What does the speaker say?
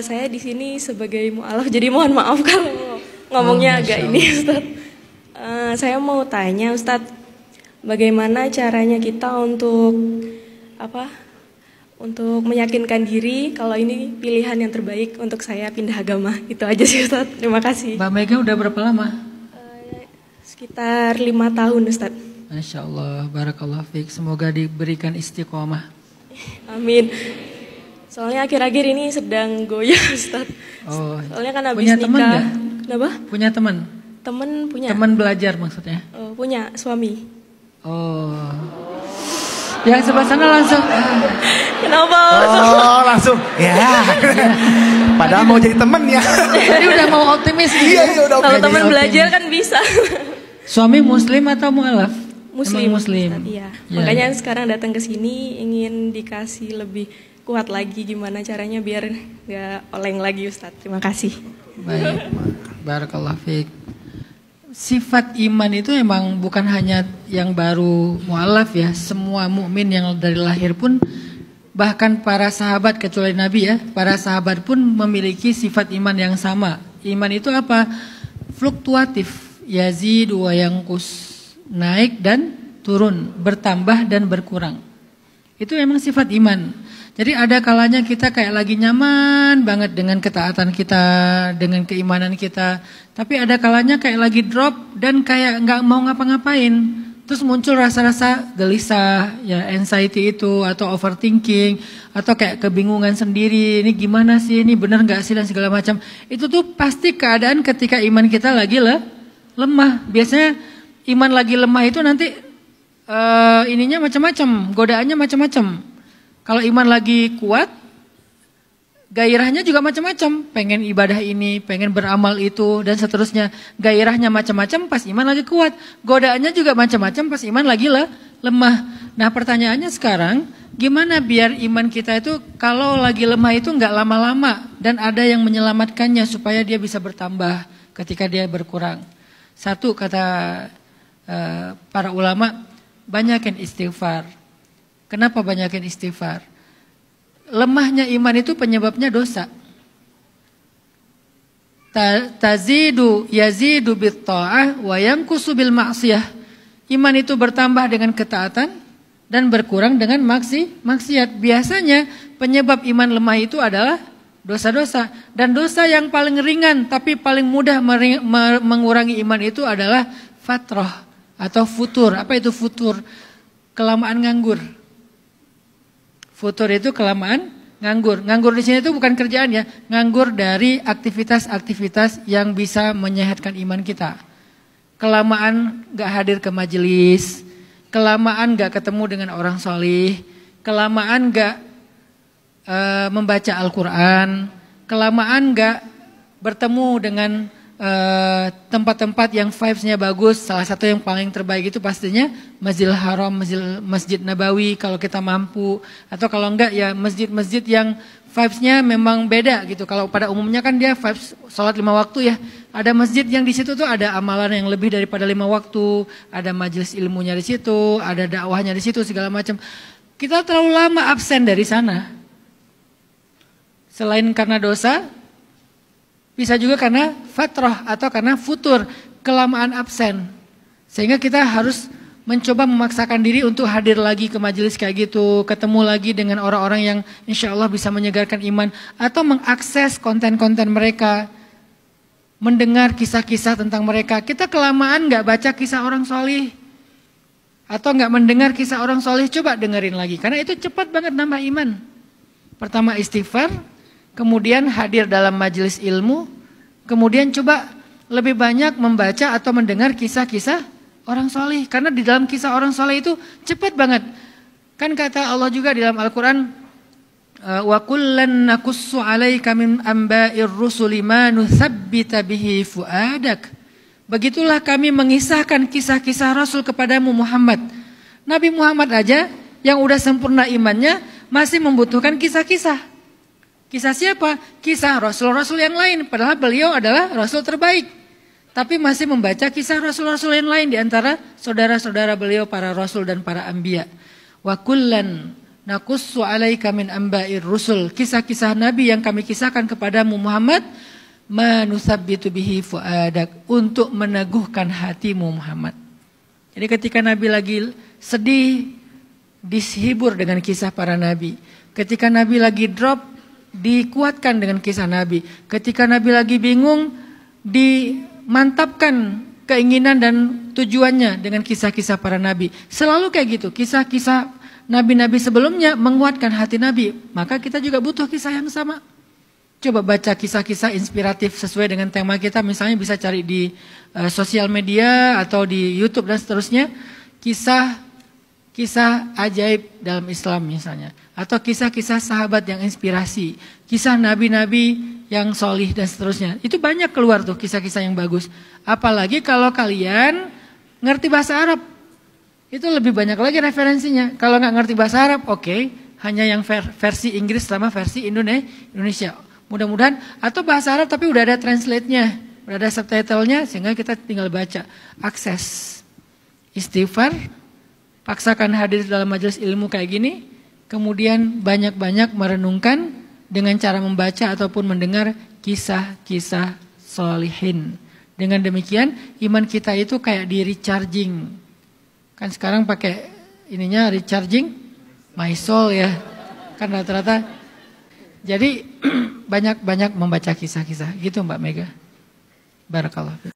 Saya di sini sebagai mualaf, jadi mohon maaf kalau ngomongnya agak ini, Ustadz. Saya mau tanya, Ustadz, bagaimana caranya kita untuk untuk meyakinkan diri kalau ini pilihan yang terbaik untuk saya pindah agama? Itu aja sih, Ustadz. Terima kasih. Mbak Mega udah berapa lama? Sekitar 5 tahun, Ustadz. Masya Allah, barakallah fiik. Semoga diberikan istiqomah. Amin. Soalnya akhir-akhir ini sedang goyah, Ustaz. Oh, soalnya kan habis punya nikah. Teman gak? Kenapa? Punya teman? Teman punya. Teman belajar maksudnya? Punya suami. Oh. Yang sebelah sana langsung. Kenapa? Oh, langsung. Ya. Padahal mau jadi teman ya. Tadi udah mau optimis. Iya, udah Kalau teman jadi belajar kan bisa. Suami muslim atau mualaf? Muslim. Emang muslim. Ustaz, iya. Ya. Makanya sekarang datang ke sini ingin dikasih lebih kuat lagi gimana caranya biar nggak oleng lagi, Ustaz. Terima kasih. Baik. Barakallah fiik. Sifat iman itu emang bukan hanya yang baru mualaf ya. Semua mukmin yang dari lahir pun, bahkan para sahabat kecuali Nabi ya, para sahabat pun memiliki sifat iman yang sama. Iman itu apa? Fluktuatif, yazidu wa yanqus, naik dan turun, bertambah dan berkurang. Itu memang sifat iman. Jadi ada kalanya kita kayak lagi nyaman banget dengan ketaatan kita, dengan keimanan kita. Tapi ada kalanya kayak lagi drop dan kayak nggak mau ngapa-ngapain. Terus muncul rasa-rasa gelisah, ya anxiety itu, atau overthinking, atau kayak kebingungan sendiri. Ini gimana sih, ini benar nggak sih dan segala macam. Itu tuh pasti keadaan ketika iman kita lagi lemah. Biasanya iman lagi lemah itu nanti ininya macam-macam, godaannya macam-macam. Kalau iman lagi kuat, gairahnya juga macam-macam. Pengen ibadah ini, pengen beramal itu, dan seterusnya. Gairahnya macam-macam pas iman lagi kuat. Godaannya juga macam-macam pas iman lagi lemah. Nah pertanyaannya sekarang, gimana biar iman kita itu kalau lagi lemah itu nggak lama-lama. Dan ada yang menyelamatkannya supaya dia bisa bertambah ketika dia berkurang. Satu kata para ulama, banyakin istighfar. Kenapa banyakin istighfar? Lemahnya iman itu penyebabnya dosa. Tazidu yazidu bit ta'ah wa yanqusu bil ma'siyah. Iman itu bertambah dengan ketaatan dan berkurang dengan maksiat. Biasanya penyebab iman lemah itu adalah dosa-dosa. Dan dosa yang paling ringan tapi paling mudah mengurangi iman itu adalah fatrah atau futur. Apa itu futur? Kelamaan nganggur. Futur itu kelamaan nganggur. Nganggur di sini itu bukan kerjaan ya, nganggur dari aktivitas-aktivitas yang bisa menyehatkan iman kita. Kelamaan gak hadir ke majelis, kelamaan gak ketemu dengan orang solih, kelamaan gak membaca Al-Quran, kelamaan gak bertemu dengan tempat-tempat yang vibes-nya bagus. Salah satu yang paling terbaik itu pastinya Masjidil Haram, Masjid Nabawi kalau kita mampu. Atau kalau enggak ya masjid-masjid yang vibes-nya memang beda gitu. Kalau pada umumnya kan dia vibes sholat 5 waktu ya. Ada masjid yang di situ tuh ada amalan yang lebih daripada 5 waktu. Ada majelis ilmunya di situ, ada dakwahnya di situ segala macam. Kita terlalu lama absen dari sana. Selain karena dosa, bisa juga karena fatrah atau karena futur, kelamaan absen. Sehingga kita harus mencoba memaksakan diri untuk hadir lagi ke majelis kayak gitu, ketemu lagi dengan orang-orang yang insya Allah bisa menyegarkan iman, atau mengakses konten-konten mereka, mendengar kisah-kisah tentang mereka. Kita kelamaan gak baca kisah orang solih, atau gak mendengar kisah orang solih, coba dengerin lagi. Karena itu cepat banget nambah iman. Pertama istighfar, kemudian hadir dalam majelis ilmu, kemudian coba lebih banyak membaca atau mendengar kisah-kisah orang soleh. Karena di dalam kisah orang soleh itu cepat banget. Kan kata Allah juga di dalam Al-Quran, wa kullan naqussu 'alaika min amba'ir rusuli ma nutsabbita bihi fuadak. Begitulah kami mengisahkan kisah-kisah Rasul kepadamu Muhammad. Nabi Muhammad aja yang udah sempurna imannya masih membutuhkan kisah-kisah. Kisah siapa? Kisah Rasul-Rasul yang lain. Padahal beliau adalah Rasul terbaik. Tapi masih membaca kisah Rasul-Rasul yang lain. Di antara saudara-saudara beliau para Rasul dan para Anbiya. Wa kullan naqussu 'alaika min amba'ir rusul. Kisah-kisah nabi yang kami kisahkan kepadamu Muhammad, manusabbitu bihi fuadak, untuk meneguhkan hatimu Muhammad. Jadi ketika Nabi lagi sedih, dihibur dengan kisah para nabi. Ketika Nabi lagi drop, dikuatkan dengan kisah Nabi. Ketika Nabi lagi bingung, dimantapkan keinginan dan tujuannya dengan kisah-kisah para nabi. Selalu kayak gitu, kisah-kisah nabi-nabi sebelumnya menguatkan hati Nabi. Maka kita juga butuh kisah yang sama. Coba baca kisah-kisah inspiratif sesuai dengan tema kita. Misalnya bisa cari di sosial media atau di YouTube dan seterusnya. Kisah ajaib dalam Islam misalnya. Atau kisah-kisah sahabat yang inspirasi. Kisah nabi-nabi yang solih dan seterusnya. Itu banyak keluar tuh kisah-kisah yang bagus. Apalagi kalau kalian ngerti bahasa Arab. Itu lebih banyak lagi referensinya. Kalau nggak ngerti bahasa Arab, oke. Hanya yang versi Inggris sama versi Indonesia. Mudah-mudahan. Atau bahasa Arab tapi udah ada translate-nya. Udah ada subtitle-nya sehingga kita tinggal baca. Akses. Istighfar. Paksakan hadir dalam majelis ilmu kayak gini. Kemudian banyak-banyak merenungkan dengan cara membaca ataupun mendengar kisah-kisah solihin. Dengan demikian iman kita itu kayak di recharging. Kan sekarang pakai ininya recharging my soul ya. Kan rata-rata. Jadi banyak-banyak membaca kisah-kisah. Gitu Mbak Mega. Barakallah.